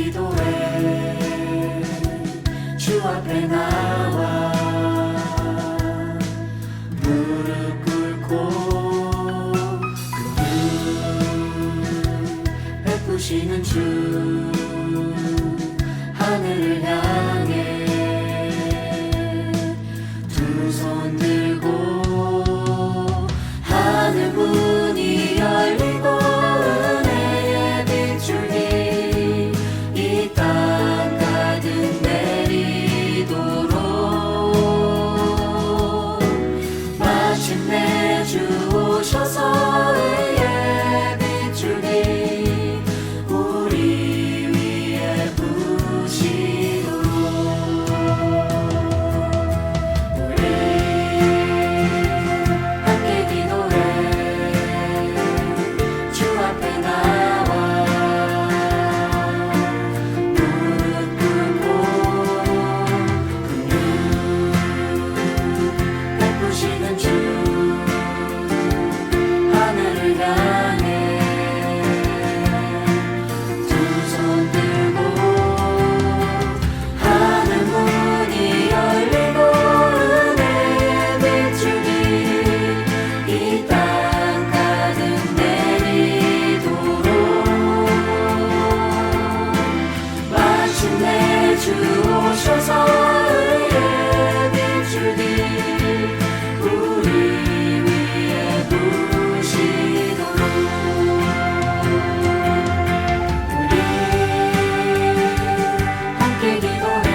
기도해 주 앞에 나와 무릎 꿇고 그 베푸시는 주 하늘을 향해 두 손 들고 하늘 문이 열리고 은혜의 빗줄기 이 땅 가득 내리도록 마침내 주 오셔서 의의 빗줄기 우리 위에 부시도록 우리 함께 기도해 주 앞에 나와 무릎 꿇고 긍휼 베푸시는 주 하늘을 향해 두 손 들고 하늘 문이 열리고 은혜의 빗줄기 이 땅 가득 내리도록 마침내 주 오셔서 의의 빗줄기 우리 위에 부시도록 우리 함께 기도해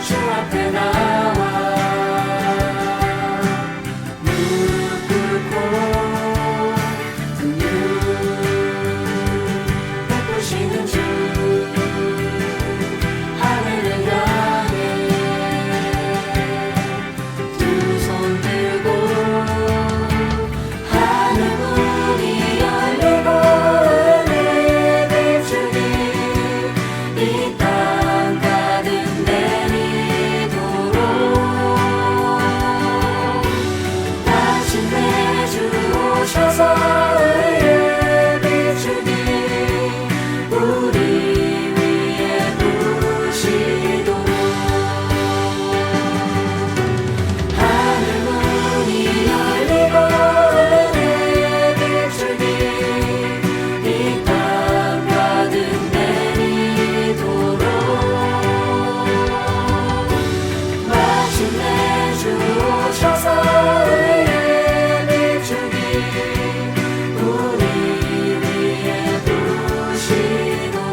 주 앞에 나와 무릎 꿇고 긍휼 베푸시는 주 하늘을 향해 두 손 들고 하늘 문이 열리고 은혜의 빗줄기 이 땅 가득 내리도록 마침내 주 오셔서 의의 빗줄기 우리 위에 부시도록 하늘 문이 열리고 은혜의 빗줄기 이 땅 가득 내리도록 마침내 주 오셔서 의의 빗줄기 우리 위에 부시도록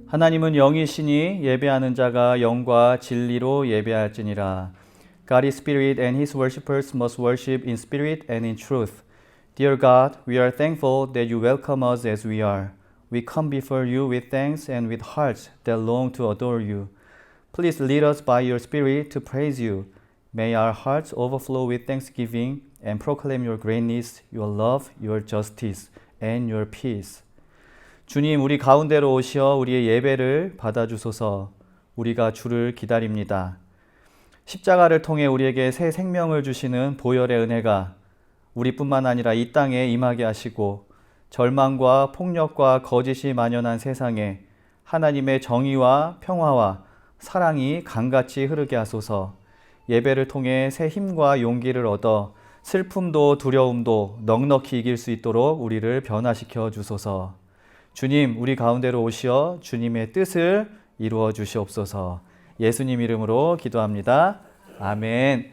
하나님은 영이시니 예배하는 자가 영과 진리로 예배할지니라. God is spirit and his worshippers must worship in spirit and in truth. Dear God, we are thankful that you welcome us as we are. We come before you with thanks and with hearts that long to adore you. Please lead us by your spirit to praise you. May our hearts overflow with thanksgiving and proclaim your greatness, your love, your justice, and your peace. 주님, 우리 가운데로 오시어 우리의 예배를 받아주소서. 우리가 주를 기다립니다. 십자가를 통해 우리에게 새 생명을 주시는 보혈의 은혜가 우리뿐만 아니라 이 땅에 임하게 하시고 절망과 폭력과 거짓이 만연한 세상에 하나님의 정의와 평화와 사랑이 강같이 흐르게 하소서. 예배를 통해 새 힘과 용기를 얻어 슬픔도 두려움도 넉넉히 이길 수 있도록 우리를 변화시켜 주소서. 주님, 우리 가운데로 오시어 주님의 뜻을 이루어 주시옵소서. 예수님 이름으로 기도합니다. 아멘.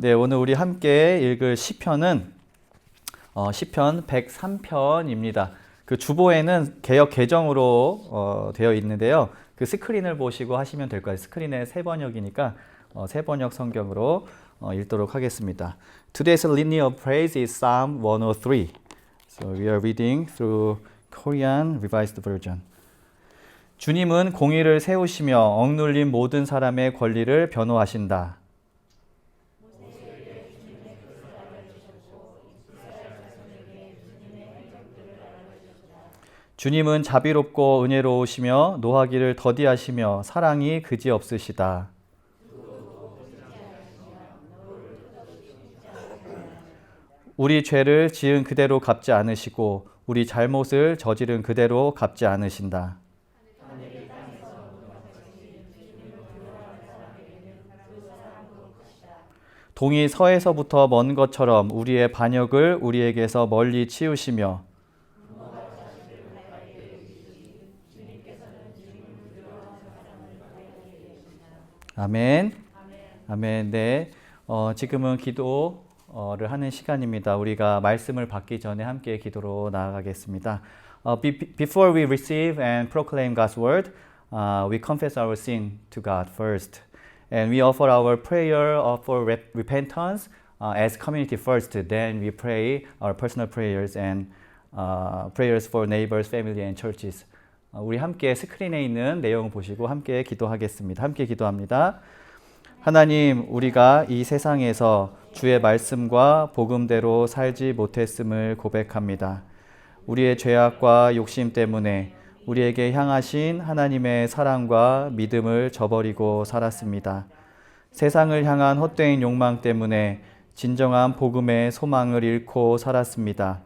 네, 오늘 우리 함께 읽을 시편은 시편 103편입니다. 그 주보에는 개역 개정으로 되어 있는데요. 그 스크린을 보시고 하시면 될 거예요. 스크린에 새 번역이니까 새 번역 성경으로 읽도록 하겠습니다. Today's litany of praise is Psalm 103. So we are reading through Korean Revised Version. 주님은 공의를 세우시며 억눌린 모든 사람의 권리를 변호하신다. 주님은 자비롭고 은혜로우시며 노하기를 더디하시며 사랑이 그지없으시다. 우리 죄를 지은 그대로 갚지 않으시고 우리 잘못을 저지른 그대로 갚지 않으신다. 동이 서에서부터 먼 것처럼 우리의 반역을 우리에게서 멀리 치우시며 아멘. 아멘. 네. 지금은 기도를 하는 시간입니다. 우리가 말씀을 받기 전에 함께 기도로 나아가겠습니다. Before we receive and proclaim God's word, we confess our sin to God first. And we offer our prayer for repentance as community first. Then we pray our personal prayers and prayers for neighbors, family, and churches. 우리 함께 스크린에 있는 내용 보시고 함께 기도하겠습니다. 함께 기도합니다. 하나님, 우리가 이 세상에서 주의 말씀과 복음대로 살지 못했음을 고백합니다. 우리의 죄악과 욕심 때문에 우리에게 향하신 하나님의 사랑과 믿음을 저버리고 살았습니다. 세상을 향한 헛된 욕망 때문에 진정한 복음의 소망을 잃고 살았습니다.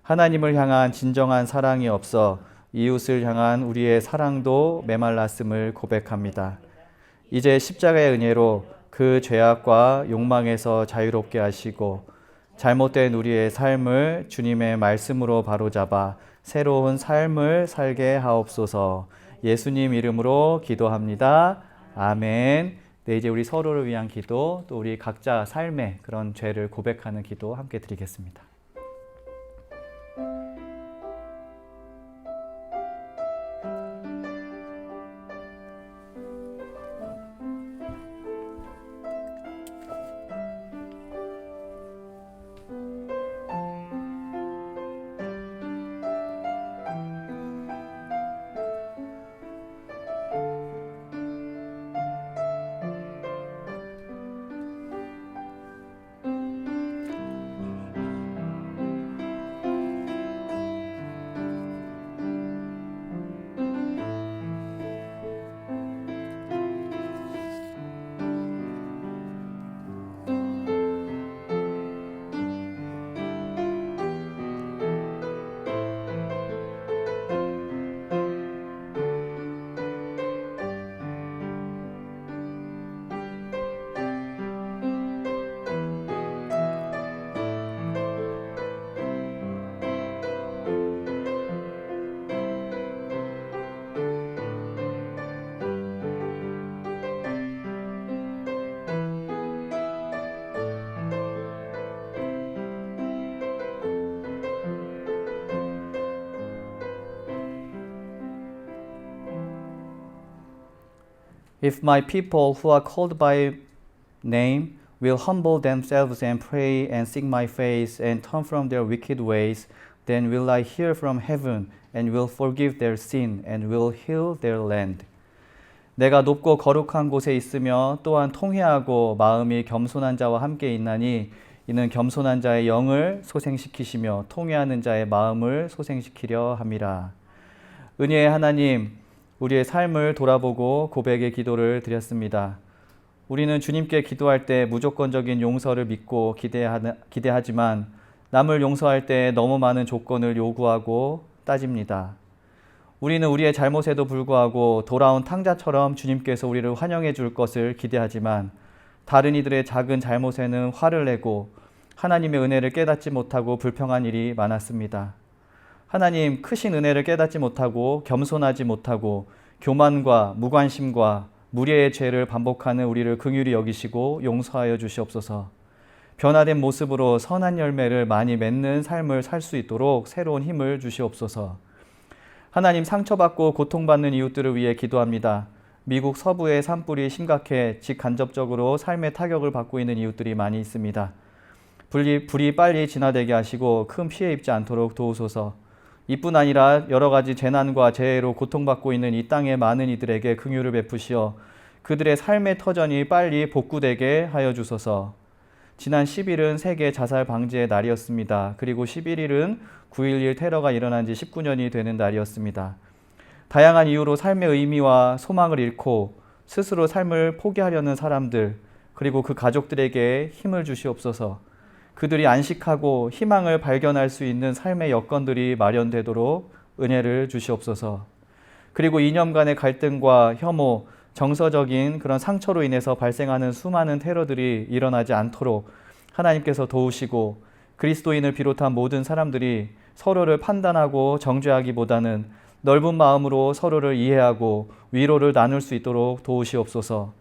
하나님을 향한 진정한 사랑이 없어 이웃을 향한 우리의 사랑도 메말랐음을 고백합니다. 이제 십자가의 은혜로 그 죄악과 욕망에서 자유롭게 하시고 잘못된 우리의 삶을 주님의 말씀으로 바로잡아 새로운 삶을 살게 하옵소서. 예수님 이름으로 기도합니다. 아멘. 네, 이제 우리 서로를 위한 기도, 또 우리 각자 삶의 그런 죄를 고백하는 기도 함께 드리겠습니다. If my people who are called by name will humble themselves and pray and seek my face and turn from their wicked ways, then will I hear from heaven and will forgive their sin and will heal their land. 내가 높고 거룩한 곳에 있으며 또한 통회하고 마음이 겸손한 자와 함께 있나니 이는 겸손한 자의 영을 소생시키시며 통회하는 자의 마음을 소생시키려 함이라. 은혜의 하나님, 우리의 삶을 돌아보고 고백의 기도를 드렸습니다. 우리는 주님께 기도할 때 무조건적인 용서를 믿고 기대하지만 남을 용서할 때 너무 많은 조건을 요구하고 따집니다. 우리는 우리의 잘못에도 불구하고 돌아온 탕자처럼 주님께서 우리를 환영해 줄 것을 기대하지만 다른 이들의 작은 잘못에는 화를 내고 하나님의 은혜를 깨닫지 못하고 불평한 일이 많았습니다. 하나님, 크신 은혜를 깨닫지 못하고 겸손하지 못하고 교만과 무관심과 무례의 죄를 반복하는 우리를 긍휼히 여기시고 용서하여 주시옵소서. 변화된 모습으로 선한 열매를 많이 맺는 삶을 살 수 있도록 새로운 힘을 주시옵소서. 하나님, 상처받고 고통받는 이웃들을 위해 기도합니다. 미국 서부의 산불이 심각해 직간접적으로 삶의 타격을 받고 있는 이웃들이 많이 있습니다. 불이 빨리 진화되게 하시고 큰 피해 입지 않도록 도우소서. 이뿐 아니라 여러 가지 재난과 재해로 고통받고 있는 이 땅의 많은 이들에게 긍휼을 베푸시어 그들의 삶의 터전이 빨리 복구되게 하여 주소서. 지난 10일은 세계 자살 방지의 날이었습니다. 그리고 11일은 9.11 테러가 일어난 지 19년이 되는 날이었습니다. 다양한 이유로 삶의 의미와 소망을 잃고 스스로 삶을 포기하려는 사람들, 그리고 그 가족들에게 힘을 주시옵소서. 그들이 안식하고 희망을 발견할 수 있는 삶의 여건들이 마련되도록 은혜를 주시옵소서. 그리고 이념 간의 갈등과 혐오, 정서적인 그런 상처로 인해서 발생하는 수많은 테러들이 일어나지 않도록 하나님께서 도우시고 그리스도인을 비롯한 모든 사람들이 서로를 판단하고 정죄하기보다는 넓은 마음으로 서로를 이해하고 위로를 나눌 수 있도록 도우시옵소서.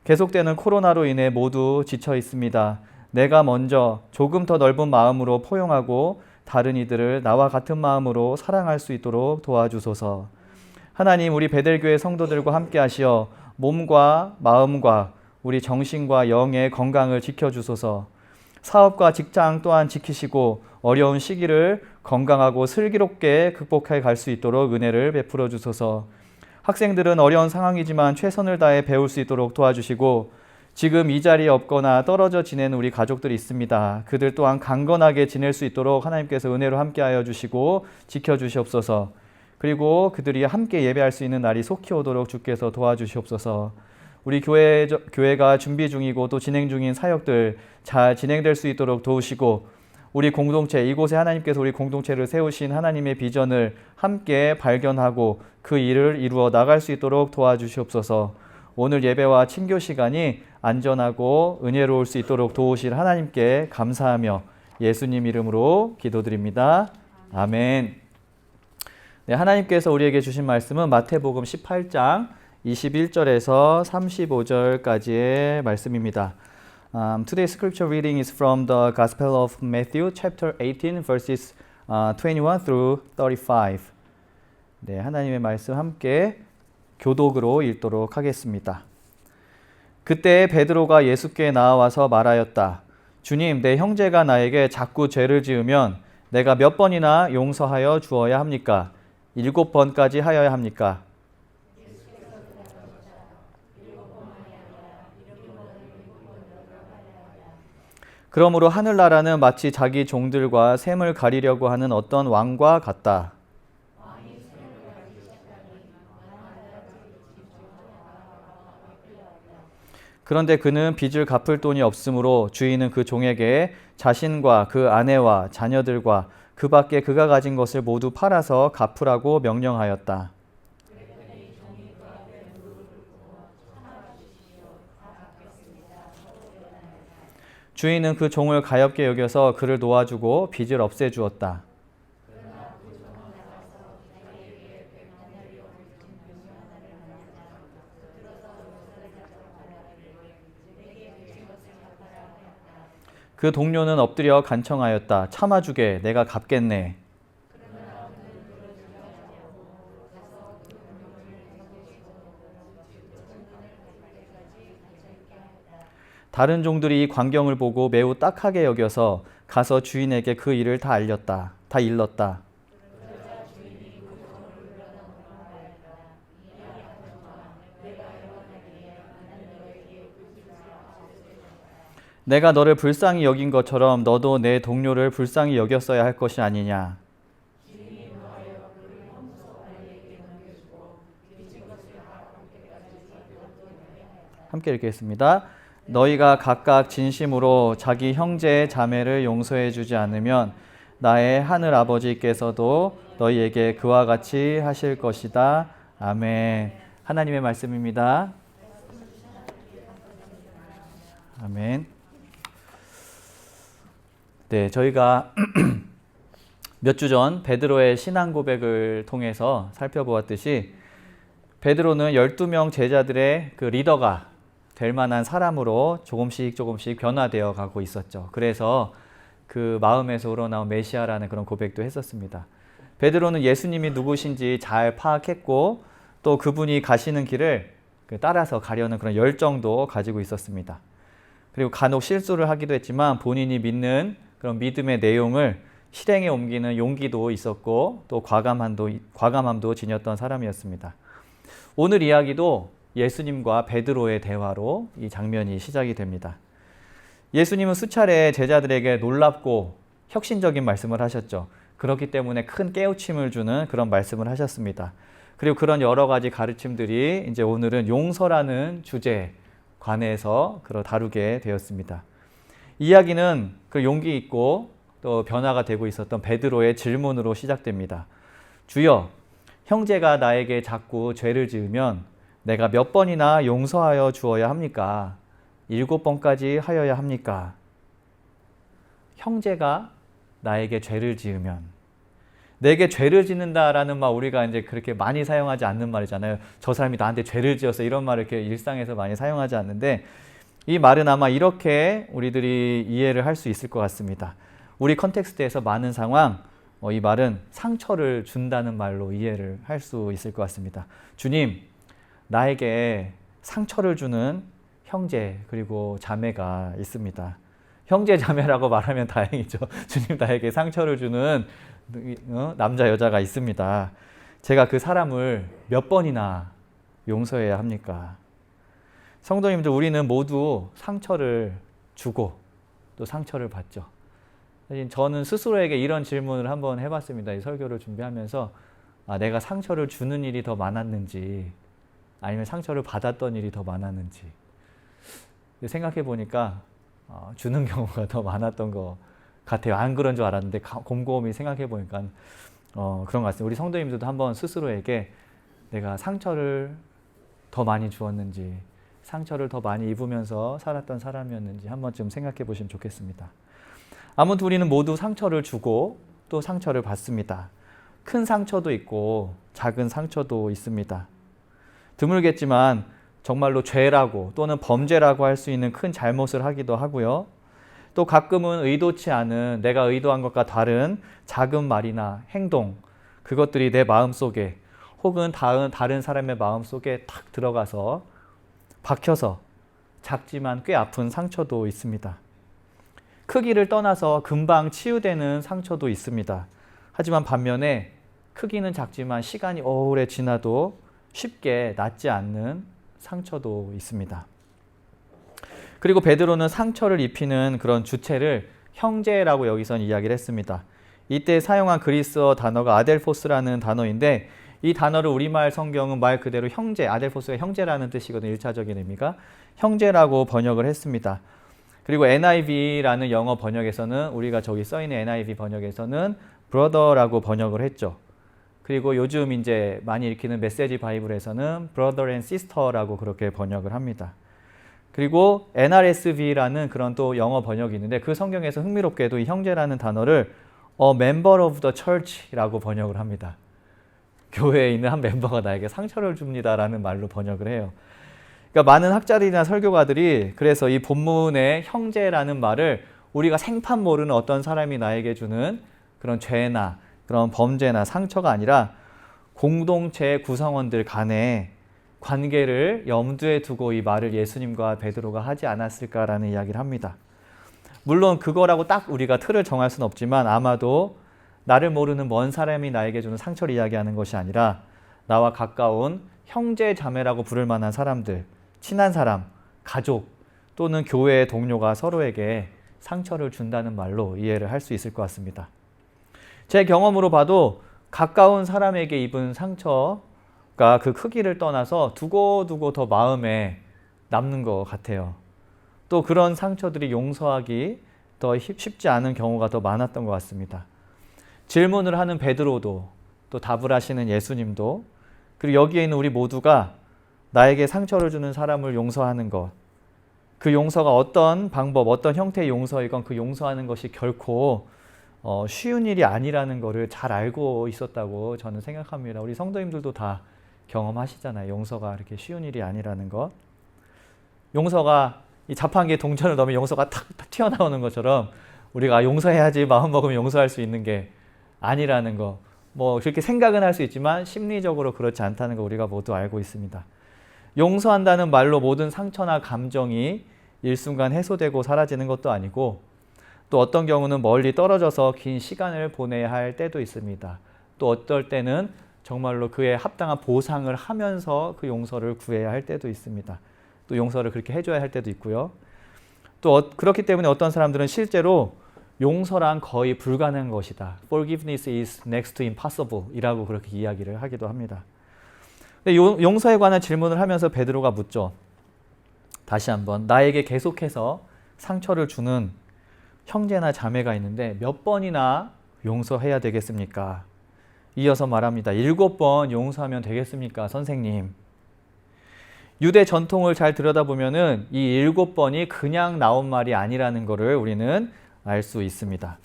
계속되는 코로나로 인해 모두 지쳐 있습니다. 내가 먼저 조금 더 넓은 마음으로 포용하고 다른 이들을 나와 같은 마음으로 사랑할 수 있도록 도와주소서. 하나님, 우리 베델교회 성도들과 함께 하시어 몸과 마음과 우리 정신과 영의 건강을 지켜주소서. 사업과 직장 또한 지키시고 어려운 시기를 건강하고 슬기롭게 극복해 갈 수 있도록 은혜를 베풀어 주소서. 학생들은 어려운 상황이지만 최선을 다해 배울 수 있도록 도와주시고 지금 이 자리에 없거나 떨어져 지내는 우리 가족들이 있습니다. 그들 또한 강건하게 지낼 수 있도록 하나님께서 은혜로 함께하여 주시고 지켜주시옵소서. 그리고 그들이 함께 예배할 수 있는 날이 속히 오도록 주께서 도와주시옵소서. 우리 교회가 준비 중이고 또 진행 중인 사역들 잘 진행될 수 있도록 도우시고 우리 공동체, 이곳에 하나님께서 우리 공동체를 세우신 하나님의 비전을 함께 발견하고 그 일을 이루어 나갈 수 있도록 도와주시옵소서. 오늘 예배와 친교 시간이 안전하고 은혜로울 수 있도록 도우실 하나님께 감사하며 예수님 이름으로 기도드립니다. 아멘. 네, 하나님께서 우리에게 주신 말씀은 마태복음 18장 21절에서 35절까지의 말씀입니다. Today's scripture reading is from the Gospel of Matthew, chapter 18, verses 21 through 35. 네, 하나님의 말씀 함께 교독으로 읽도록 하겠습니다. 그때 베드로가 예수께 나와서 말하였다. 주님, 내 형제가 나에게 자꾸 죄를 지으면 내가 몇 번이나 용서하여 주어야 합니까? 7번까지 하여야 합니까? 그러므로 하늘나라는 마치 자기 종들과 샘을 가리려고 하는 어떤 왕과 같다. 그런데 그는 빚을 갚을 돈이 없으므로 주인은 그 종에게 자신과 그 아내와 자녀들과 그 밖에 그가 가진 것을 모두 팔아서 갚으라고 명령하였다. 주인은 그 종을 가엾게 여겨서 그를 놓아주고 빚을 없애주었다. 그 동료는 엎드려 간청하였다. 참아주게, 내가 갚겠네. 다른 종들이 이 광경을 보고 매우 딱하게 여겨서 가서 주인에게 그 일을 다 일렀다. 내가 너를 불쌍히 여긴 것처럼 너도 내 동료를 불쌍히 여겼어야 할 것이 아니냐. 함께 읽겠습니다. 너희가 각각 진심으로 자기 형제 자매를 용서해 주지 않으면 나의 하늘 아버지께서도 너희에게 그와 같이 하실 것이다. 아멘. 하나님의 말씀입니다. 아멘. 네, 저희가 몇 주 전 베드로의 신앙 고백을 통해서 살펴보았듯이 베드로는 12명 제자들의 그 리더가 될 만한 사람으로 조금씩 변화되어 가고 있었죠. 그래서 그 마음에서 우러나온 메시아라는 그런 고백도 했었습니다. 베드로는 예수님이 누구신지 잘 파악했고 또 그분이 가시는 길을 따라서 가려는 그런 열정도 가지고 있었습니다. 그리고 간혹 실수를 하기도 했지만 본인이 믿는 그런 믿음의 내용을 실행에 옮기는 용기도 있었고 또 과감함도 지녔던 사람이었습니다. 오늘 이야기도 예수님과 베드로의 대화로 이 장면이 시작이 됩니다. 예수님은 수차례 제자들에게 놀랍고 혁신적인 말씀을 하셨죠. 그렇기 때문에 큰 깨우침을 주는 그런 말씀을 하셨습니다. 그리고 그런 여러 가지 가르침들이 이제 오늘은 용서라는 주제에 관해서 다루게 되었습니다. 이야기는 그 용기 있고 또 변화가 되고 있었던 베드로의 질문으로 시작됩니다. 주여, 형제가 나에게 자꾸 죄를 지으면 내가 몇 번이나 용서하여 주어야 합니까? 7번까지 하여야 합니까? 형제가 나에게 죄를 지으면, 내게 죄를 짓는다라는 말 우리가 이제 그렇게 많이 사용하지 않는 말이잖아요. 저 사람이 나한테 죄를 지었어, 이런 말을 이렇게 일상에서 많이 사용하지 않는데, 이 말은 아마 이렇게 우리들이 이해를 할 수 있을 것 같습니다. 우리 컨텍스트에서 많은 상황, 이 말은 상처를 준다는 말로 이해를 할 수 있을 것 같습니다. 주님, 나에게 상처를 주는 형제 그리고 자매가 있습니다. 형제 자매라고 말하면 다행이죠. 주님, 나에게 상처를 주는 남자 여자가 있습니다. 제가 그 사람을 몇 번이나 용서해야 합니까? 성도님들, 우리는 모두 상처를 주고 또 상처를 받죠. 저는 스스로에게 이런 질문을 한번 해봤습니다. 이 설교를 준비하면서 내가 상처를 주는 일이 더 많았는지 아니면 상처를 받았던 일이 더 많았는지 생각해 보니까 주는 경우가 더 많았던 것 같아요. 안 그런 줄 알았는데 곰곰이 생각해 보니까 그런 것 같습니다. 우리 성도님들도 한번 스스로에게 내가 상처를 더 많이 주었는지 상처를 더 많이 입으면서 살았던 사람이었는지 한 번쯤 생각해 보시면 좋겠습니다. 아무튼 우리는 모두 상처를 주고 또 상처를 받습니다. 큰 상처도 있고 작은 상처도 있습니다. 드물겠지만 정말로 죄라고 또는 범죄라고 할 수 있는 큰 잘못을 하기도 하고요. 또 가끔은 의도치 않은, 내가 의도한 것과 다른 작은 말이나 행동, 그것들이 내 마음속에 혹은 다른 사람의 마음속에 탁 들어가서 박혀서 작지만 꽤 아픈 상처도 있습니다. 크기를 떠나서 금방 치유되는 상처도 있습니다. 하지만 반면에 크기는 작지만 시간이 오래 지나도 쉽게 낫지 않는 상처도 있습니다. 그리고 베드로는 상처를 입히는 그런 주체를 형제라고 여기선 이야기를 했습니다. 이때 사용한 그리스어 단어가 아델포스라는 단어인데 이 단어를 우리말 성경은 말 그대로 형제, 아델포스가 형제라는 뜻이거든요. 1차적인 의미가 형제라고 번역을 했습니다. 그리고 NIV라는 영어 번역에서는 우리가 저기 써있는 NIV 번역에서는 brother라고 번역을 했죠. 그리고 요즘 이제 많이 읽히는 메시지 바이블에서는 brother and sister라고 그렇게 번역을 합니다. 그리고 NRSV라는 그런 또 영어 번역이 있는데 그 성경에서 흥미롭게도 이 형제라는 단어를 a member of the church라고 번역을 합니다. 교회에 있는 한 멤버가 나에게 상처를 줍니다라는 말로 번역을 해요. 그러니까 많은 학자들이나 설교가들이 그래서 이 본문의 형제라는 말을 우리가 생판 모르는 어떤 사람이 나에게 주는 그런 죄나 그런 범죄나 상처가 아니라 공동체 구성원들 간의 관계를 염두에 두고 이 말을 예수님과 베드로가 하지 않았을까라는 이야기를 합니다. 물론 그거라고 딱 우리가 틀을 정할 수는 없지만 아마도 나를 모르는 먼 사람이 나에게 주는 상처를 이야기하는 것이 아니라 나와 가까운 형제 자매라고 부를 만한 사람들, 친한 사람, 가족 또는 교회의 동료가 서로에게 상처를 준다는 말로 이해를 할 수 있을 것 같습니다. 제 경험으로 봐도 가까운 사람에게 입은 상처가 그 크기를 떠나서 두고두고 더 마음에 남는 것 같아요. 또 그런 상처들이 용서하기 더 쉽지 않은 경우가 더 많았던 것 같습니다. 질문을 하는 베드로도 또 답을 하시는 예수님도 그리고 여기에 있는 우리 모두가 나에게 상처를 주는 사람을 용서하는 것, 그 용서가 어떤 방법, 어떤 형태의 용서이건 그 용서하는 것이 결코 쉬운 일이 아니라는 것을 잘 알고 있었다고 저는 생각합니다. 우리 성도님들도 다 경험하시잖아요. 용서가 이렇게 쉬운 일이 아니라는 것. 용서가 이 자판기에 동전을 넣으면 용서가 탁 튀어나오는 것처럼 우리가 용서해야지 마음 먹으면 용서할 수 있는 게 아니라는 거. 뭐 그렇게 생각은 할 수 있지만 심리적으로 그렇지 않다는 거 우리가 모두 알고 있습니다. 용서한다는 말로 모든 상처나 감정이 일순간 해소되고 사라지는 것도 아니고 또 어떤 경우는 멀리 떨어져서 긴 시간을 보내야 할 때도 있습니다. 또 어떨 때는 정말로 그에 합당한 보상을 하면서 그 용서를 구해야 할 때도 있습니다. 또 용서를 그렇게 해줘야 할 때도 있고요. 또 그렇기 때문에 어떤 사람들은 실제로 용서란 거의 불가능한 것이다. Forgiveness is next to impossible 이라고 그렇게 이야기를 하기도 합니다. 근데 용서에 관한 질문을 하면서 베드로가 묻죠. 다시 한번 나에게 계속해서 상처를 주는 형제나 자매가 있는데 몇 번이나 용서해야 되겠습니까? 이어서 말합니다. 7번 용서하면 되겠습니까, 선생님? 유대 전통을 잘 들여다보면은 이 7번이 그냥 나온 말이 아니라는 것을 우리는 알 수 있습니다.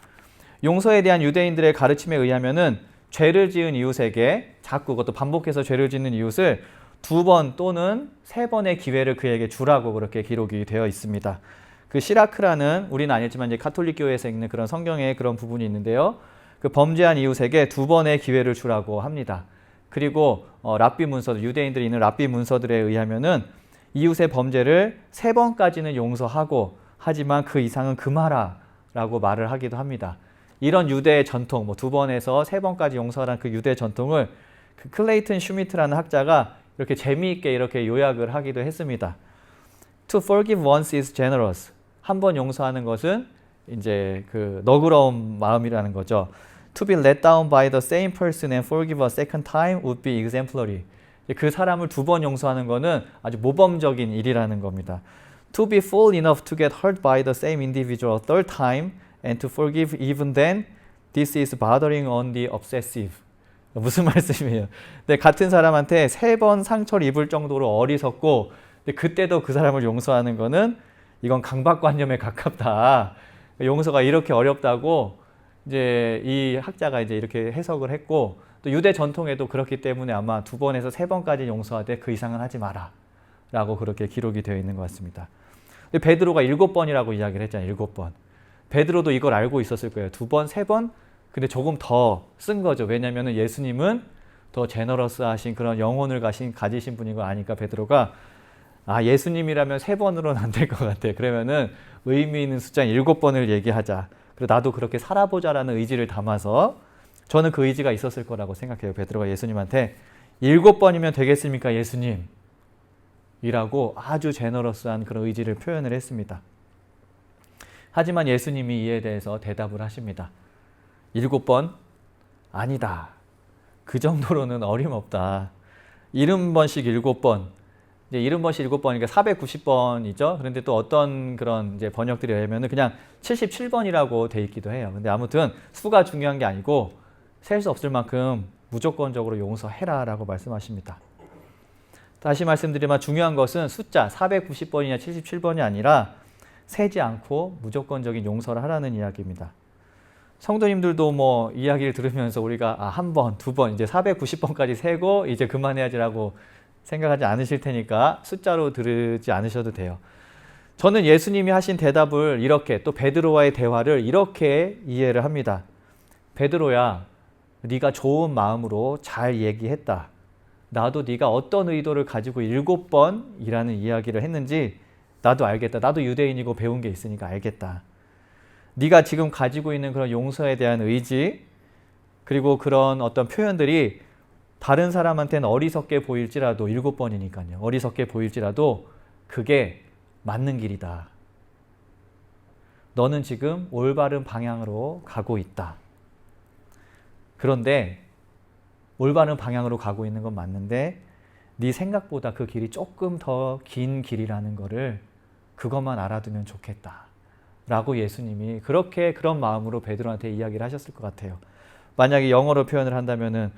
용서에 대한 유대인들의 가르침에 의하면은 죄를 지은 이웃에게 자꾸 그것도 반복해서 죄를 짓는 이웃을 2번 또는 3번의 기회를 그에게 주라고 그렇게 기록이 되어 있습니다. 그 시라크라는 우리는 아니지만 이제 카톨릭 교회에서 읽는 그런 성경의 그런 부분이 있는데요. 그 범죄한 이웃에게 2번의 기회를 주라고 합니다. 그리고 랍비 문서들, 유대인들이 있는 랍비 문서들에 의하면은 이웃의 범죄를 3번까지는 용서하고 하지만 그 이상은 금하라라고 말을 하기도 합니다. 이런 유대의 전통, 뭐 2번에서 3번까지 용서하라는 그 유대 전통을 그 클레이튼 슈미트라는 학자가 이렇게 재미있게 이렇게 요약을 하기도 했습니다. To forgive once is generous. 한 번 용서하는 것은 이제 그 너그러운 마음이라는 거죠. To be let down by the same person and forgive a second time would be exemplary. 그 사람을 2번 용서하는 것은 아주 모범적인 일이라는 겁니다. To be fool enough to get hurt by the same individual a third time and to forgive even then, this is bordering on the obsessive. 무슨 말씀이에요? 근데 같은 사람한테 3번 상처를 입을 정도로 어리석고 근데 그때도 그 사람을 용서하는 거는 이건 강박관념에 가깝다. 용서가 이렇게 어렵다고 이제 이 학자가 이제 이렇게 해석을 했고 또 유대 전통에도 그렇기 때문에 아마 2번에서 3번까지 용서하되 그 이상은 하지 마라 라고 그렇게 기록이 되어 있는 것 같습니다. 근데 베드로가 7번이라고 이야기를 했잖아요. 7번. 베드로도 이걸 알고 있었을 거예요. 2번, 3번? 근데 조금 더 쓴 거죠. 왜냐하면 예수님은 더 제너러스하신 그런 영혼을 가지신 분인 거 아니까 베드로가 예수님이라면 3번으로는 안 될 것 같아. 그러면은 의미 있는 숫자 7번을 얘기하자. 그리고 나도 그렇게 살아보자라는 의지를 담아서 저는 그 의지가 있었을 거라고 생각해요. 베드로가 예수님한테 7번이면 되겠습니까, 예수님? 이라고 아주 제너러스한 그런 의지를 표현을 했습니다. 하지만 예수님이 이에 대해서 대답을 하십니다. 7번? 아니다. 그 정도로는 어림없다. 70번씩 7번. 이제 70번씩 7번이니까 490번이죠. 그런데 또 어떤 그런 이제 번역들에 의하면 그냥 77번이라고 돼 있기도 해요. 근데 아무튼 수가 중요한 게 아니고 셀 수 없을 만큼 무조건적으로 용서해라라고 말씀하십니다. 다시 말씀드리면 중요한 것은 숫자 490번이냐 77번이 아니라 세지 않고 무조건적인 용서를 하라는 이야기입니다. 성도님들도 뭐 이야기를 들으면서 우리가 한 번, 2번, 이제 490번까지 세고 이제 그만해야지라고 생각하지 않으실 테니까 숫자로 들으지 않으셔도 돼요. 저는 예수님이 하신 대답을 이렇게 또 베드로와의 대화를 이렇게 이해를 합니다. 베드로야, 네가 좋은 마음으로 잘 얘기했다. 나도 네가 어떤 의도를 가지고 7번이라는 이야기를 했는지 나도 알겠다. 나도 유대인이고 배운 게 있으니까 알겠다. 네가 지금 가지고 있는 그런 용서에 대한 의지 그리고 그런 어떤 표현들이 다른 사람한테는 어리석게 보일지라도 7번이니까요. 어리석게 보일지라도 그게 맞는 길이다. 너는 지금 올바른 방향으로 가고 있다. 그런데 올바른 방향으로 가고 있는 건 맞는데 네 생각보다 그 길이 조금 더 긴 길이라는 거를 그것만 알아두면 좋겠다. 라고 예수님이 그렇게 그런 마음으로 베드로한테 이야기를 하셨을 것 같아요. 만약에 영어로 표현을 한다면은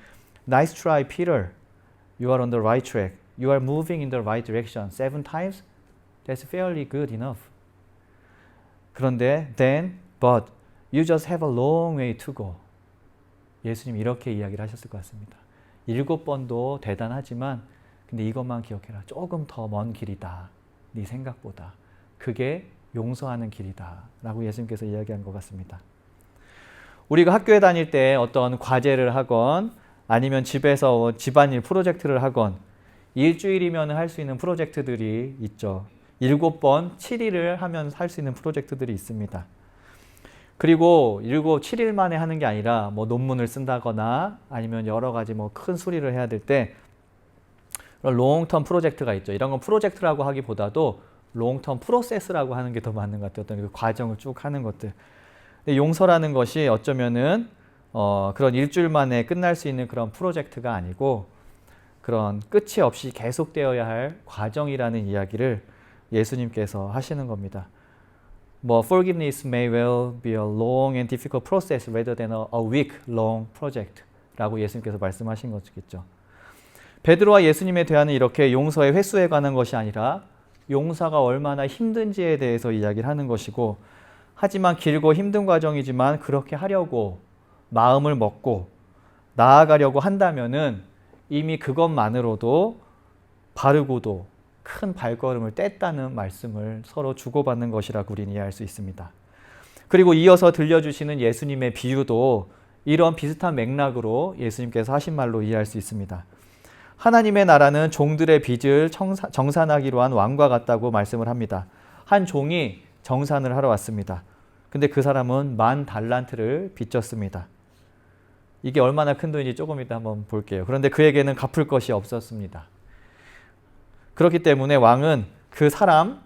Nice try, Peter. You are on the right track. You are moving in the right direction. 7 times? That's fairly good enough. 그런데 then, but you just have a long way to go. 예수님 이렇게 이야기를 하셨을 것 같습니다. 7번도 대단하지만 근데 이것만 기억해라. 조금 더 먼 길이다. 네 생각보다. 그게 용서하는 길이다 라고 예수님께서 이야기한 것 같습니다. 우리가 학교에 다닐 때 어떤 과제를 하건 아니면 집에서 집안일 프로젝트를 하건 일주일이면 할 수 있는 프로젝트들이 있죠. 7번 7일을 하면 할 수 있는 프로젝트들이 있습니다. 그리고 7일 만에 하는 게 아니라 뭐 논문을 쓴다거나 아니면 여러 가지 뭐 큰 수리를 해야 될 때 롱텀 프로젝트가 있죠. 이런 건 프로젝트라고 하기보다도 롱텀 프로세스라고 하는 게 더 맞는 것 같아요. 어떤 그 과정을 쭉 하는 것들. 근데 용서라는 것이 어쩌면은 그런 일주일 만에 끝날 수 있는 그런 프로젝트가 아니고 그런 끝이 없이 계속되어야 할 과정이라는 이야기를 예수님께서 하시는 겁니다. 뭐 forgiveness may well be a long and difficult process rather than a week long project 라고 예수님께서 말씀하신 것이겠죠. 베드로와 예수님의 대화는 이렇게 용서의 횟수에 관한 것이 아니라 용서가 얼마나 힘든지에 대해서 이야기를 하는 것이고, 하지만 길고 힘든 과정이지만 그렇게 하려고 마음을 먹고 나아가려고 한다면은 이미 그것만으로도 바르고도 큰 발걸음을 뗐다는 말씀을 서로 주고받는 것이라고 우리는 이해할 수 있습니다. 그리고 이어서 들려주시는 예수님의 비유도 이런 비슷한 맥락으로 예수님께서 하신 말로 이해할 수 있습니다. 하나님의 나라는 종들의 빚을 정산하기로 한 왕과 같다고 말씀을 합니다. 한 종이 정산을 하러 왔습니다. 근데 그 사람은 10,000달란트를 빚졌습니다. 이게 얼마나 큰 돈인지 조금 이따 한번 볼게요. 그런데 그에게는 갚을 것이 없었습니다. 그렇기 때문에 왕은 그 사람의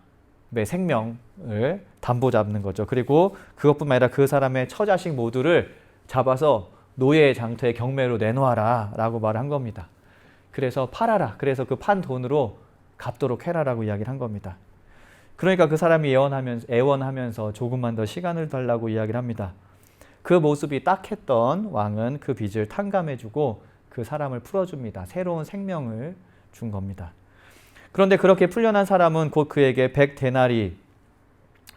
생명을 담보 잡는 거죠. 그리고 그것뿐만 아니라 그 사람의 처자식 모두를 잡아서 노예 장터에 경매로 내놓아라 라고 말을 한 겁니다. 그래서 팔아라. 그래서 그 판 돈으로 갚도록 해라라고 이야기를 한 겁니다. 그러니까 그 사람이 애원하면서 조금만 더 시간을 달라고 이야기를 합니다. 그 모습이 딱했던 왕은 그 빚을 탕감해주고 그 사람을 풀어줍니다. 새로운 생명을 준 겁니다. 그런데 그렇게 풀려난 사람은 곧 그에게 100데나리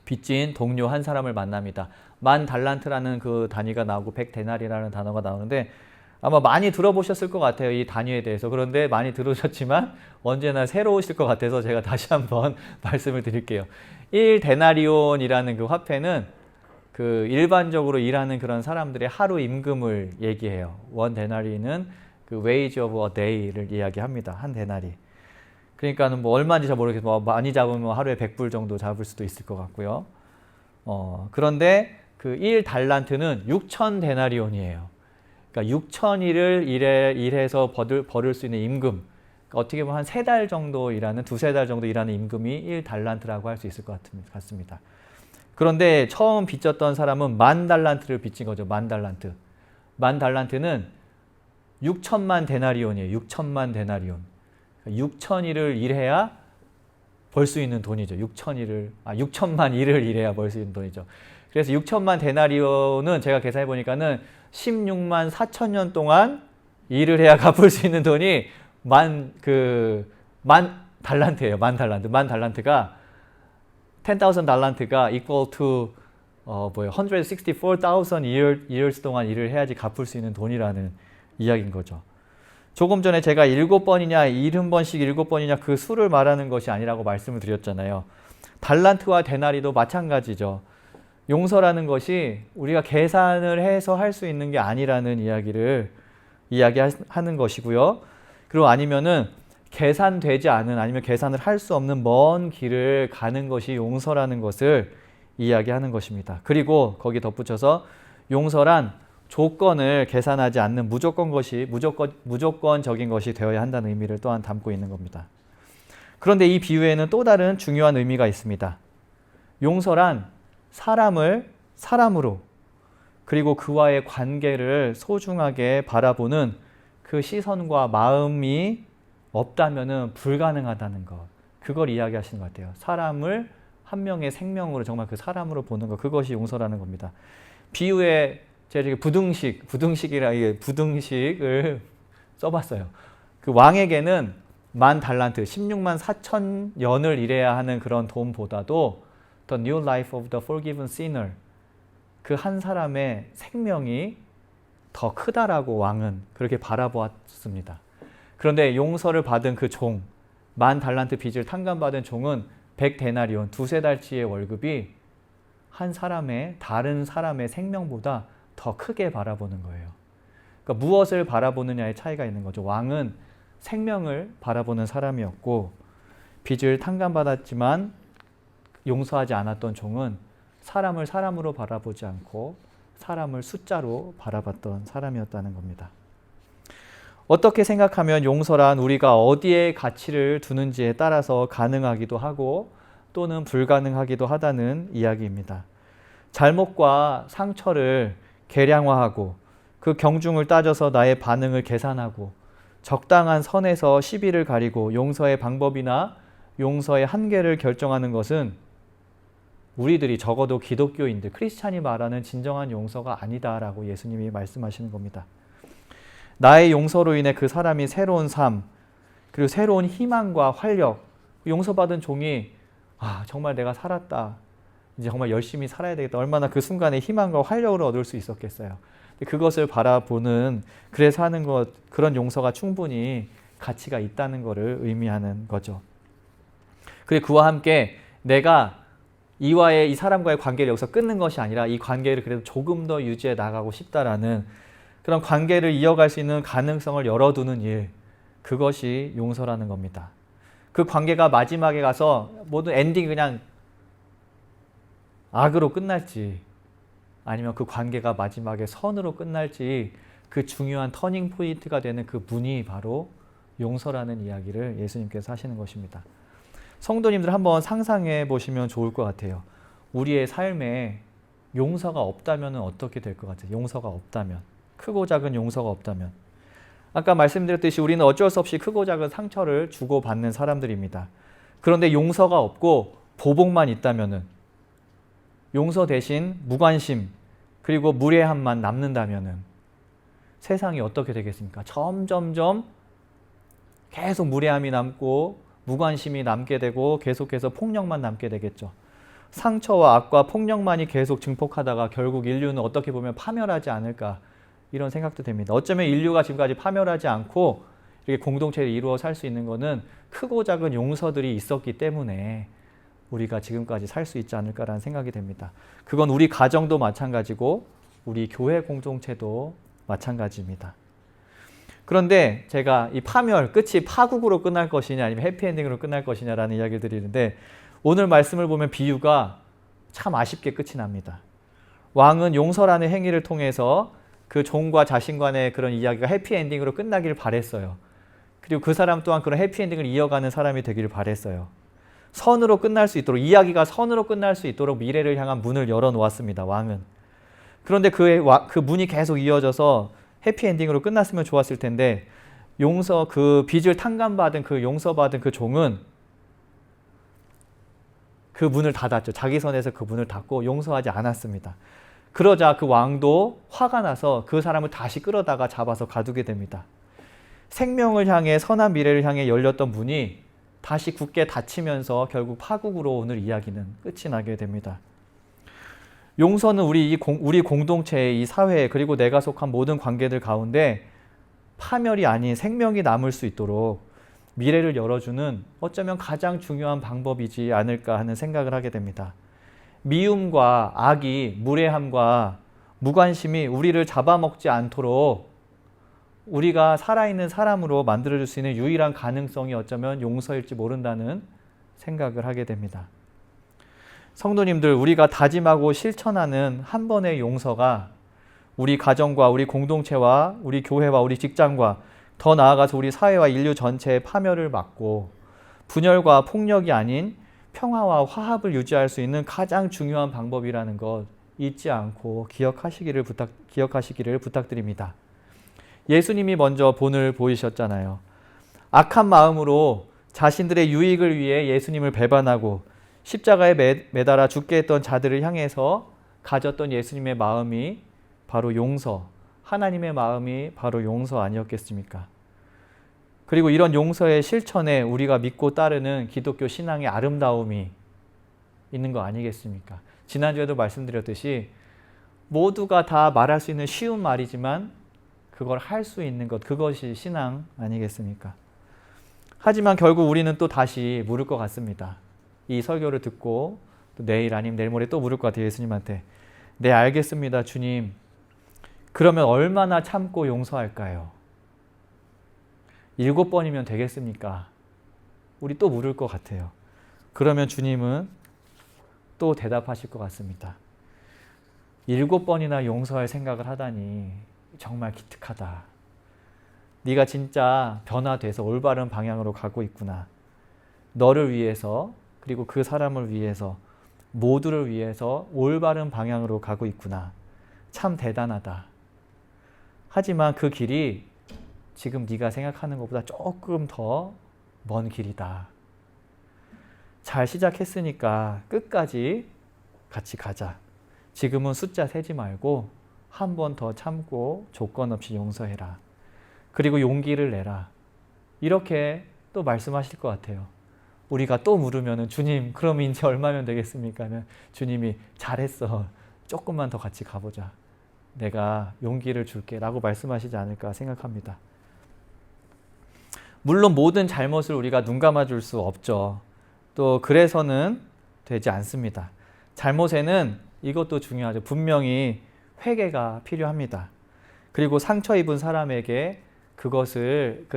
빚진 동료 한 사람을 만납니다. 10,000달란트라는 그 단위가 나오고 100데나리라는 단어가 나오는데 아마 많이 들어보셨을 것 같아요. 이 단위에 대해서. 그런데 많이 들으셨지만 언제나 새로우실 것 같아서 제가 다시 한번 말씀을 드릴게요. 1데나리온이라는 그 화폐는 그 일반적으로 일하는 그런 사람들의 하루 임금을 얘기해요. 1데나리는 그 wage of a day를 이야기합니다. 한 데나리. 그러니까는 뭐 얼마인지 잘 모르겠어요. 뭐 많이 잡으면 하루에 100불 정도 잡을 수도 있을 것 같고요. 그런데 그 1달란트는 6,000데나리온이에요. 그러니까 6,000일을 일해서 벌을 수 있는 임금. 그러니까 어떻게 보면 한 3달 정도 일하는, 2-3달 정도 일하는 임금이 1달란트라고 할 수 있을 것 같습니다. 그런데 처음 빚졌던 사람은 10,000달란트를 빚진 거죠. 10,000달란트. 10,000달란트는 6천만 데나리온이에요. 6천만 데나리온. 6,000일을 일해야 벌 수 있는 돈이죠. 6천만 일을 일해야 벌 수 있는 돈이죠. 그래서 6천만 데나리온은 제가 계산해 보니까는 16만 4천년 동안 일을 해야 갚을 수 있는 돈이 만 달란트예요. 10,000달란트가 10,000 달란트가 equal to 164,000 years 동안 일을 해야지 갚을 수 있는 돈이라는 이야기인 거죠. 조금 전에 제가 7번이냐 70번씩 7번이냐 그 수를 말하는 것이 아니라고 말씀을 드렸잖아요. 달란트와 데나리도 마찬가지죠. 용서라는 것이 우리가 계산을 해서 할 수 있는 게 아니라는 이야기를 이야기하는 것이고요. 그리고 아니면은 계산되지 않은, 아니면 계산을 할 수 없는 먼 길을 가는 것이 용서라는 것을 이야기하는 것입니다. 그리고 거기 덧붙여서 용서란 조건을 계산하지 않는 무조건적인 것이 되어야 한다는 의미를 또한 담고 있는 겁니다. 그런데 이 비유에는 또 다른 중요한 의미가 있습니다. 용서란 사람을 사람으로, 그리고 그와의 관계를 소중하게 바라보는 그 시선과 마음이 없다면은 불가능하다는 것, 그걸 이야기하시는 것 같아요. 사람을 한 명의 생명으로, 정말 그 사람으로 보는 것, 그것이 용서라는 겁니다. 비유에 제가 부등식을 써봤어요. 그 왕에게는 10,000달란트, 16만 4천 년을 일해야 하는 그런 돈보다도 The new life of the forgiven sinner, 그 한 사람의 생명이 더 크다라고 왕은 그렇게 바라보았습니다. 그런데 용서를 받은 그 종, 10,000달란트 빚을 탕감받은 종은 100데나리온, 두세 달치의 월급이 한 사람의 다른 사람의 생명보다 더 크게 바라보는 거예요. 그러니까 무엇을 바라보느냐의 차이가 있는 거죠. 왕은 생명을 바라보는 사람이었고 빚을 탕감받았지만 용서하지 않았던 종은 사람을 사람으로 바라보지 않고 사람을 숫자로 바라봤던 사람이었다는 겁니다. 어떻게 생각하면 용서란 우리가 어디에 가치를 두는지에 따라서 가능하기도 하고 또는 불가능하기도 하다는 이야기입니다. 잘못과 상처를 계량화하고 그 경중을 따져서 나의 반응을 계산하고 적당한 선에서 시비를 가리고 용서의 방법이나 용서의 한계를 결정하는 것은 우리들이 적어도 기독교인들, 크리스찬이 말하는 진정한 용서가 아니다라고 예수님이 말씀하시는 겁니다. 나의 용서로 인해 그 사람이 새로운 삶, 그리고 새로운 희망과 활력, 용서받은 종이 정말 내가 살았다. 이제 정말 열심히 살아야 되겠다. 얼마나 그 순간에 희망과 활력을 얻을 수 있었겠어요. 그것을 바라보는, 그래서 하는 것, 그런 용서가 충분히 가치가 있다는 것을 의미하는 거죠. 그리고 그와 함께 내가 이 사람과의 관계를 여기서 끊는 것이 아니라 이 관계를 그래도 조금 더 유지해 나가고 싶다라는 그런 관계를 이어갈 수 있는 가능성을 열어두는 일, 그것이 용서라는 겁니다. 그 관계가 마지막에 가서 모든 엔딩이 그냥 악으로 끝날지 아니면 그 관계가 마지막에 선으로 끝날지 그 중요한 터닝 포인트가 되는 그 문이 바로 용서라는 이야기를 예수님께서 하시는 것입니다. 성도님들 한번 상상해 보시면 좋을 것 같아요. 우리의 삶에 용서가 없다면 어떻게 될 것 같아요? 용서가 없다면, 크고 작은 용서가 없다면. 아까 말씀드렸듯이 우리는 어쩔 수 없이 크고 작은 상처를 주고받는 사람들입니다. 그런데 용서가 없고 보복만 있다면, 용서 대신 무관심 그리고 무례함만 남는다면 세상이 어떻게 되겠습니까? 점점점 계속 무례함이 남고 무관심이 남게 되고 계속해서 폭력만 남게 되겠죠. 상처와 악과 폭력만이 계속 증폭하다가 결국 인류는 어떻게 보면 파멸하지 않을까, 이런 생각도 됩니다. 어쩌면 인류가 지금까지 파멸하지 않고 이렇게 공동체를 이루어 살 수 있는 것은 크고 작은 용서들이 있었기 때문에 우리가 지금까지 살 수 있지 않을까라는 생각이 됩니다. 그건 우리 가정도 마찬가지고 우리 교회 공동체도 마찬가지입니다. 그런데 제가 이 파멸, 끝이 파국으로 끝날 것이냐 아니면 해피엔딩으로 끝날 것이냐라는 이야기를 드리는데 오늘 말씀을 보면 비유가 참 아쉽게 끝이 납니다. 왕은 용서라는 행위를 통해서 그 종과 자신 간의 그런 이야기가 해피엔딩으로 끝나기를 바랬어요. 그리고 그 사람 또한 그런 해피엔딩을 이어가는 사람이 되기를 바랬어요. 선으로 끝날 수 있도록, 이야기가 선으로 끝날 수 있도록 미래를 향한 문을 열어놓았습니다. 왕은. 그런데 그 문이 계속 이어져서 해피엔딩으로 끝났으면 좋았을 텐데 그 빚을 탕감받은 그 용서받은 그 종은 그 문을 닫았죠. 자기 선에서 그 문을 닫고 용서하지 않았습니다. 그러자 그 왕도 화가 나서 그 사람을 다시 끌어다가 잡아서 가두게 됩니다. 생명을 향해, 선한 미래를 향해 열렸던 문이 다시 굳게 닫히면서 결국 파국으로 오늘 이야기는 끝이 나게 됩니다. 용서는 우리 공동체의 이 사회 그리고 내가 속한 모든 관계들 가운데 파멸이 아닌 생명이 남을 수 있도록 미래를 열어주는 어쩌면 가장 중요한 방법이지 않을까 하는 생각을 하게 됩니다. 미움과 악이, 무례함과 무관심이 우리를 잡아먹지 않도록 우리가 살아있는 사람으로 만들어줄 수 있는 유일한 가능성이 어쩌면 용서일지 모른다는 생각을 하게 됩니다. 성도님들, 우리가 다짐하고 실천하는 한 번의 용서가 우리 가정과 우리 공동체와 우리 교회와 우리 직장과 더 나아가서 우리 사회와 인류 전체의 파멸을 막고 분열과 폭력이 아닌 평화와 화합을 유지할 수 있는 가장 중요한 방법이라는 것 잊지 않고 기억하시기를 부탁드립니다. 예수님이 먼저 본을 보이셨잖아요. 악한 마음으로 자신들의 유익을 위해 예수님을 배반하고 십자가에 매달아 죽게 했던 자들을 향해서 가졌던 예수님의 마음이 바로 용서, 하나님의 마음이 바로 용서 아니었겠습니까? 그리고 이런 용서의 실천에 우리가 믿고 따르는 기독교 신앙의 아름다움이 있는 거 아니겠습니까? 지난주에도 말씀드렸듯이 모두가 다 말할 수 있는 쉬운 말이지만 그걸 할 수 있는 것, 그것이 신앙 아니겠습니까? 하지만 결국 우리는 또 다시 물을 것 같습니다. 이 설교를 듣고 또 내일 아니면 내일 모레 또 물을 것 같아요. 예수님한테. 네, 알겠습니다, 주님. 그러면 얼마나 참고 용서할까요? 7번이면 되겠습니까? 우리 또 물을 것 같아요. 그러면 주님은 또 대답하실 것 같습니다. 7번이나 용서할 생각을 하다니 정말 기특하다. 네가 진짜 변화돼서 올바른 방향으로 가고 있구나. 너를 위해서 그리고 그 사람을 위해서 모두를 위해서 올바른 방향으로 가고 있구나. 참 대단하다. 하지만 그 길이 지금 네가 생각하는 것보다 조금 더 먼 길이다. 잘 시작했으니까 끝까지 같이 가자. 지금은 숫자 세지 말고 한 번 더 참고 조건 없이 용서해라. 그리고 용기를 내라. 이렇게 또 말씀하실 것 같아요. 우리가 또 물으면 주님 그럼 이제 얼마면 되겠습니까? 하면 주님이 잘했어. 조금만 더 같이 가보자. 내가 용기를 줄게 라고 말씀하시지 않을까 생각합니다. 물론 모든 잘못을 우리가 눈 감아줄 수 없죠. 또 그래서는 되지 않습니다. 잘못에는 이것도 중요하죠. 분명히 회개가 필요합니다. 그리고 상처 입은 사람에게 그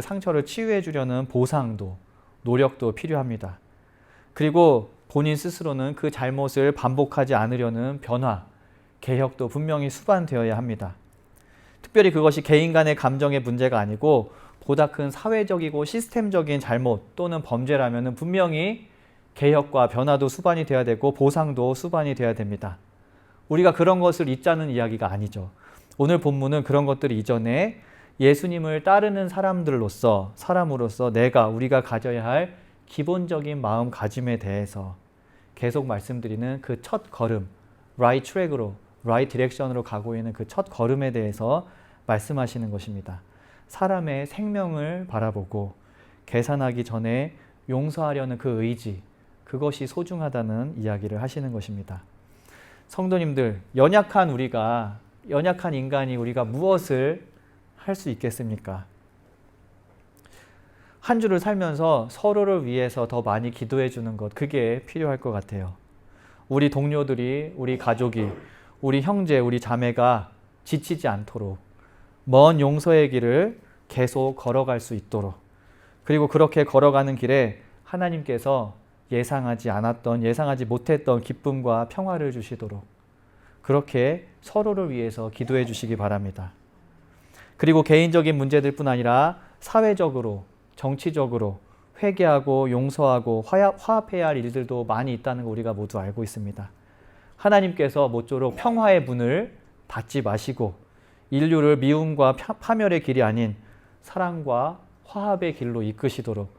상처를 치유해 주려는 보상도 노력도 필요합니다. 그리고 본인 스스로는 그 잘못을 반복하지 않으려는 변화, 개혁도 분명히 수반되어야 합니다. 특별히 그것이 개인 간의 감정의 문제가 아니고 보다 큰 사회적이고 시스템적인 잘못 또는 범죄라면 분명히 개혁과 변화도 수반이 되어야 되고 보상도 수반이 되어야 됩니다. 우리가 그런 것을 잊자는 이야기가 아니죠. 오늘 본문은 그런 것들 이전에 예수님을 따르는 사람으로서 우리가 가져야 할 기본적인 마음가짐에 대해서 계속 말씀드리는 그 첫 걸음, right track으로, right direction으로 가고 있는 그 첫 걸음에 대해서 말씀하시는 것입니다. 사람의 생명을 바라보고 계산하기 전에 용서하려는 그 의지, 그것이 소중하다는 이야기를 하시는 것입니다. 성도님들, 연약한 인간이 우리가 무엇을 할 수 있겠습니까? 한 주를 살면서 서로를 위해서 더 많이 기도해 주는 것, 그게 필요할 것 같아요. 우리 동료들이, 우리 가족이, 우리 형제, 우리 자매가 지치지 않도록 먼 용서의 길을 계속 걸어갈 수 있도록, 그리고 그렇게 걸어가는 길에 하나님께서 예상하지 못했던 기쁨과 평화를 주시도록 그렇게 서로를 위해서 기도해 주시기 바랍니다. 그리고 개인적인 문제들뿐 아니라 사회적으로, 정치적으로 회개하고 용서하고 화합해야 할 일들도 많이 있다는 거 우리가 모두 알고 있습니다. 하나님께서 모쪼록 평화의 문을 닫지 마시고 인류를 미움과 파멸의 길이 아닌 사랑과 화합의 길로 이끄시도록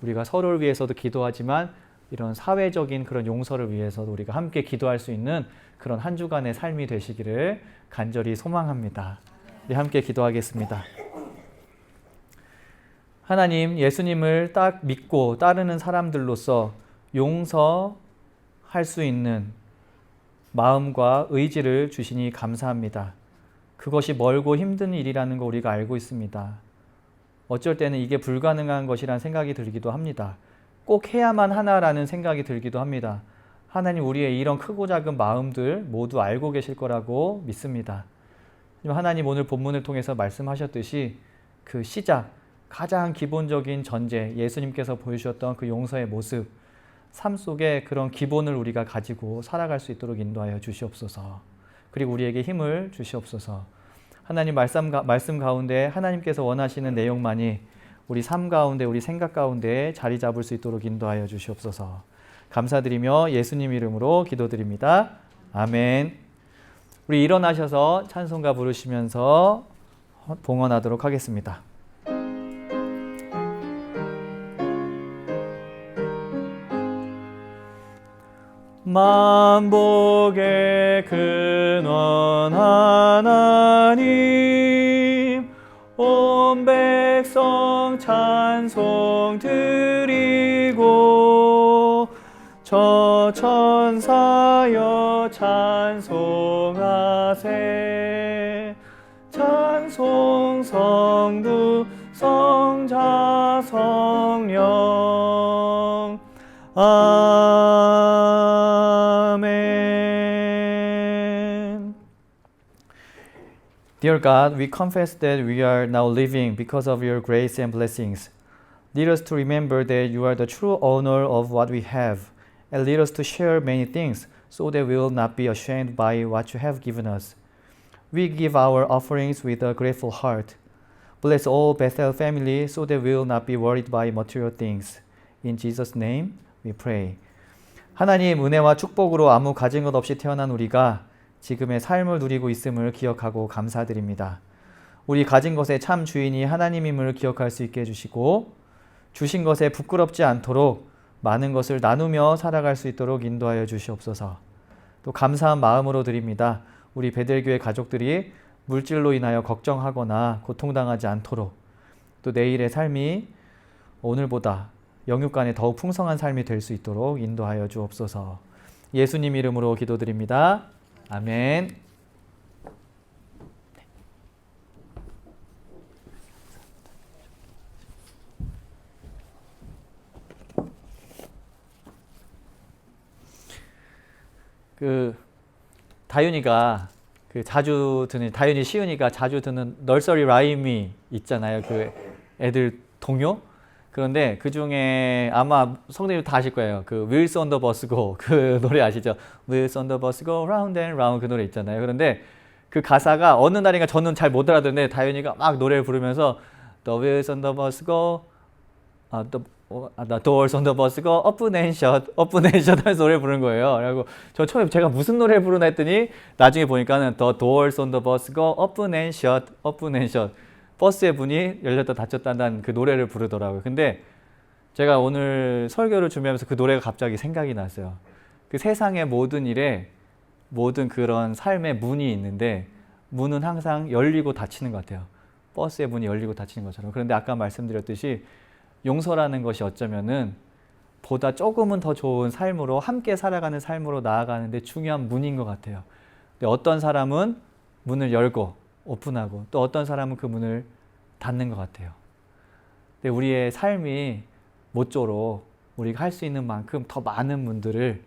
우리가 서로를 위해서도 기도하지만 이런 사회적인 그런 용서를 위해서도 우리가 함께 기도할 수 있는 그런 한 주간의 삶이 되시기를 간절히 소망합니다. 우리 함께 기도하겠습니다. 하나님, 예수님을 딱 믿고 따르는 사람들로서 용서할 수 있는 마음과 의지를 주시니 감사합니다. 그것이 멀고 힘든 일이라는 거 우리가 알고 있습니다. 어쩔 때는 이게 불가능한 것이라는 생각이 들기도 합니다. 꼭 해야만 하나라는 생각이 들기도 합니다. 하나님, 우리의 이런 크고 작은 마음들 모두 알고 계실 거라고 믿습니다. 하나님, 오늘 본문을 통해서 말씀하셨듯이 그 시작, 가장 기본적인 전제, 예수님께서 보여주셨던 그 용서의 모습, 삶 속에 그런 기본을 우리가 가지고 살아갈 수 있도록 인도하여 주시옵소서. 그리고 우리에게 힘을 주시옵소서. 하나님, 말씀 가운데 하나님께서 원하시는 내용만이 우리 삶 가운데, 우리 생각 가운데 자리 잡을 수 있도록 인도하여 주시옵소서. 감사드리며 예수님 이름으로 기도드립니다. 아멘. 우리 일어나셔서 찬송가 부르시면서 봉헌하도록 하겠습니다. 만복의 근원 하나님, 온 백성 찬송 드리고 저 천사여 찬송하세. 찬송 성부 성자 성령. 아멘. Dear God, we confess that we are now living because of your grace and blessings. Lead us to remember that you are the true owner of what we have, and lead us to share many things so that we will not be ashamed by what you have given us. We give our offerings with a grateful heart. Bless all Bethel family so that we will not be worried by material things. In Jesus' name we pray. 하나님 은혜와 축복으로 아무 가진 것 없이 태어난 우리가 지금의 삶을 누리고 있음을 기억하고 감사드립니다. 우리 가진 것의 참 주인이 하나님임을 기억할 수 있게 해주시고 주신 것에 부끄럽지 않도록 많은 것을 나누며 살아갈 수 있도록 인도하여 주시옵소서. 또 감사한 마음으로 드립니다. 우리 베델교회 가족들이 물질로 인하여 걱정하거나 고통당하지 않도록 또 내일의 삶이 오늘보다 영육간에 더욱 풍성한 삶이 될 수 있도록 인도하여 주옵소서. 예수님 이름으로 기도드립니다. 아멘. 다윤이가 자주 듣는 다윤이 시은이가 자주 듣는 널서리 라임이 있잖아요. 애들 동요. 그런데 그 중에 아마 성도님 다 아실 거예요. Wheels on the Bus Go 노래 아시죠? Wheels on the Bus Go round and round 노래 있잖아요. 그런데 그 가사가 어느 날인가 저는 잘 못 알아듣는데 다윤이가 막 노래를 부르면서 The wheels on the bus go the doors on the bus go open and shut 하면서 노래 부르는 거예요. 그리고 저 처음에 제가 무슨 노래 부르나 했더니 나중에 보니까는 The doors on the bus go open and shut 버스의 문이 열렸다 닫혔다는 그 노래를 부르더라고요. 근데 제가 오늘 설교를 준비하면서 그 노래가 갑자기 생각이 났어요. 그 세상의 모든 일에 모든 그런 삶의 문이 있는데 문은 항상 열리고 닫히는 것 같아요. 버스의 문이 열리고 닫히는 것처럼. 그런데 아까 말씀드렸듯이 용서라는 것이 어쩌면은 보다 조금은 더 좋은 삶으로 함께 살아가는 삶으로 나아가는데 중요한 문인 것 같아요. 근데 어떤 사람은 문을 열고 오픈하고 또 어떤 사람은 그 문을 닫는 것 같아요. 근데 우리의 삶이 모쪼록 우리가 할 수 있는 만큼 더 많은 문들을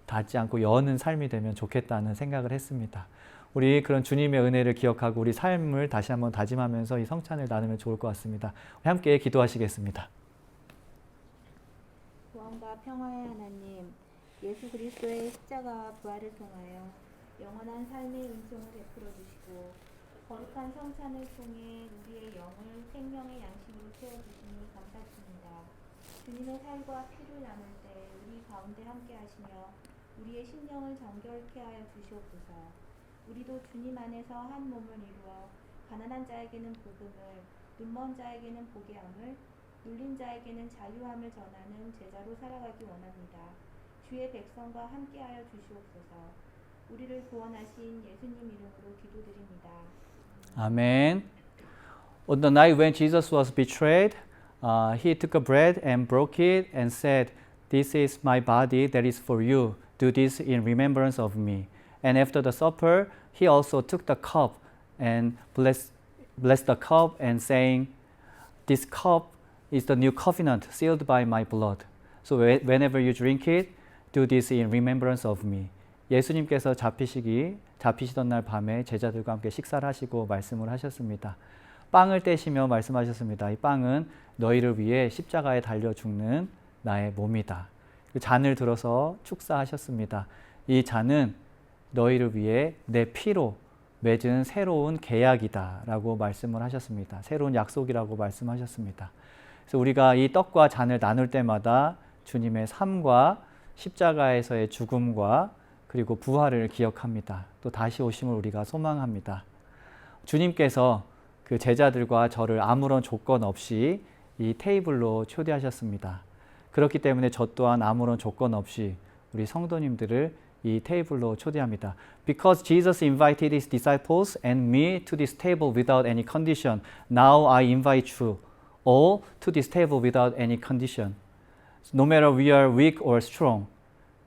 닫지 않고 여는 삶이 되면 좋겠다는 생각을 했습니다. 우리 그런 주님의 은혜를 기억하고 우리 삶을 다시 한번 다짐하면서 이 성찬을 나누면 좋을 것 같습니다. 우리 함께 기도하시겠습니다. 구원과 평화의 하나님, 예수 그리스도의 십자가와 부활을 통하여 영원한 삶의 은총을 베풀어 주시고 거룩한 성찬을 통해 우리의 영을 생명의 양식으로 채워주시니 감사드립니다. 주님의 살과 피를 나눌 때 우리 가운데 함께 하시며 우리의 심령을 정결케 하여 주시옵소서. 우리도 주님 안에서 한 몸을 이루어 가난한 자에게는 복음을, 눈먼 자에게는 보게 함을, 눌린 자에게는 자유함을 전하는 제자로 살아가기 원합니다. 주의 백성과 함께하여 주시옵소서. 우리를 구원하신 예수님 이름으로 기도드립니다. 아멘. On the night when Jesus was betrayed, he took a bread and broke it and said, "This is my body that is for you. Do this in remembrance of me." And after the supper, he also took the cup and blessed the cup and saying, "This cup is the new covenant sealed by my blood. So whenever you drink it, do this in remembrance of me." 예수님께서 잡히시던 날 밤에 제자들과 함께 식사를 하시고 말씀을 하셨습니다. 빵을 떼시며 말씀하셨습니다. 이 빵은 너희를 위해 십자가에 달려 죽는 나의 몸이다. 그 잔을 들어서 축사하셨습니다. 이 잔은 너희를 위해 내 피로 맺은 새로운 계약이다 라고 말씀을 하셨습니다. 새로운 약속이라고 말씀하셨습니다. 그래서 우리가 이 떡과 잔을 나눌 때마다 주님의 삶과 십자가에서의 죽음과 그리고 부활을 기억합니다. 또 다시 오심을 우리가 소망합니다. 주님께서 그 제자들과 저를 아무런 조건 없이 이 테이블로 초대하셨습니다. 그렇기 때문에 저 또한 아무런 조건 없이 우리 성도님들을 이 테이블로 초대합니다. Because Jesus invited his disciples and me to this table without any condition, now I invite you all to this table without any condition. No matter we are weak or strong,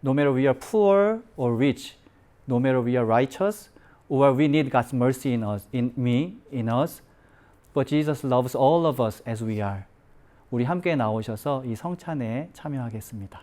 no matter we are poor or rich, no matter we are righteous or we need God's mercy in us, but Jesus loves all of us as we are. 우리 함께 나오셔서 이 성찬에 참여하겠습니다.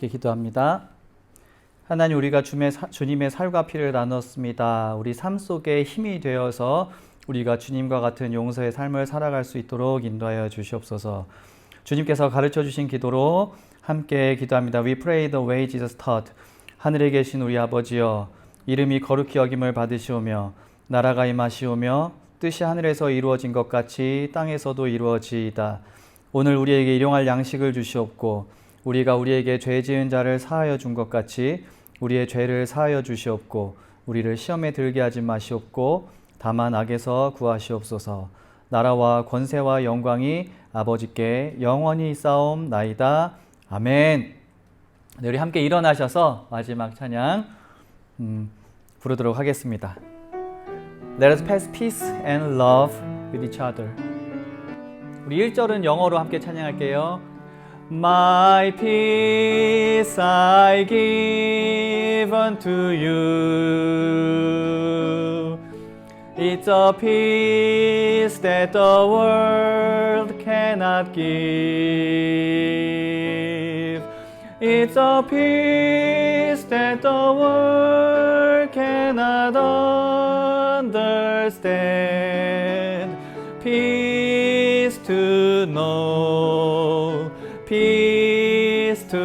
함께 기도합니다. 하나님, 우리가 주님의 살과 피를 나눴습니다. 우리 삶 속에 힘이 되어서 우리가 주님과 같은 용서의 삶을 살아갈 수 있도록 인도하여 주시옵소서. 주님께서 가르쳐 주신 기도로 함께 기도합니다. We pray the way Jesus taught. 하늘에 계신 우리 아버지여, 이름이 거룩히 여김을 받으시오며 나라가 임하시오며 뜻이 하늘에서 이루어진 것 같이 땅에서도 이루어지이다. 오늘 우리에게 일용할 양식을 주시옵고 우리가 우리에게 죄 지은 자를 사하여 준 것 같이 우리의 죄를 사하여 주시옵고 우리를 시험에 들게 하지 마시옵고 다만 악에서 구하시옵소서. 나라와 권세와 영광이 아버지께 영원히 있사옵나이다. 아멘. 네, 우리 함께 일어나셔서 마지막 찬양 부르도록 하겠습니다. Let us pass peace and love with each other. 우리 1절은 영어로 함께 찬양할게요. My peace I give unto you. It's a peace that the world cannot give. It's a peace that the world cannot understand. Peace to know, peace to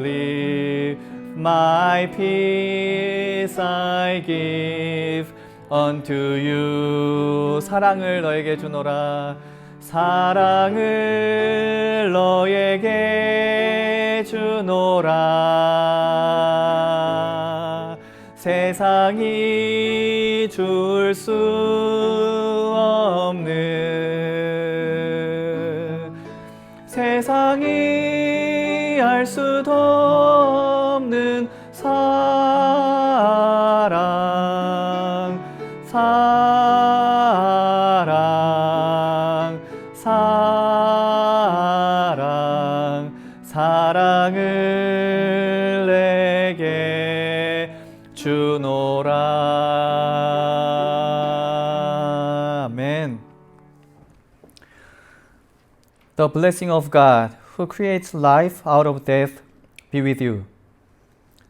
live. My peace I give unto you. 사랑을 너에게 주노라. 사랑을 너에게 주노라. 세상이 줄 수 없는, 세상이 알 수도 없는 사랑, 사랑, 사랑, 사랑을 내게 주노라. 아멘. The blessing of God, who creates life out of death, be with you.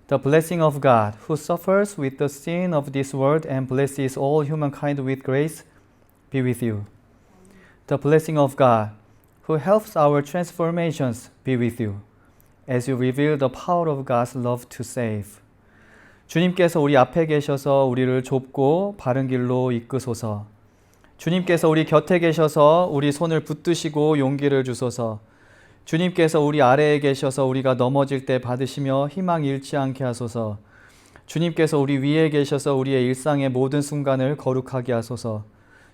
The blessing of God, who suffers with the sin of this world and blesses all humankind with grace, be with you. The blessing of God, who helps our transformations, be with you, as you reveal the power of God's love to save. 주님께서 우리 앞에 계셔서 우리를 좁고 바른 길로 이끄소서. 주님께서 우리 곁에 계셔서 우리 손을 붙드시고 용기를 주소서. 주님께서 우리 아래에 계셔서 우리가 넘어질 때 받으시며 희망 잃지 않게 하소서. 주님께서 우리 위에 계셔서 우리의 일상의 모든 순간을 거룩하게 하소서.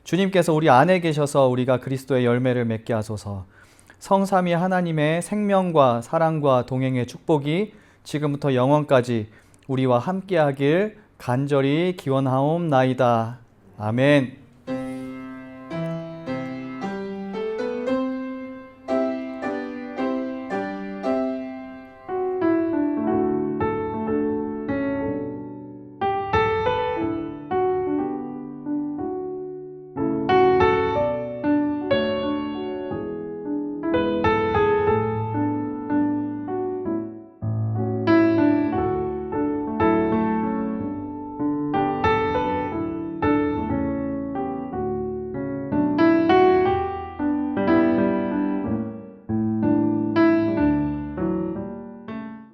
주님께서 우리 안에 계셔서 우리가 그리스도의 열매를 맺게 하소서. 성삼위 하나님의 생명과 사랑과 동행의 축복이 지금부터 영원까지 우리와 함께하길 간절히 기원하옵나이다. 아멘.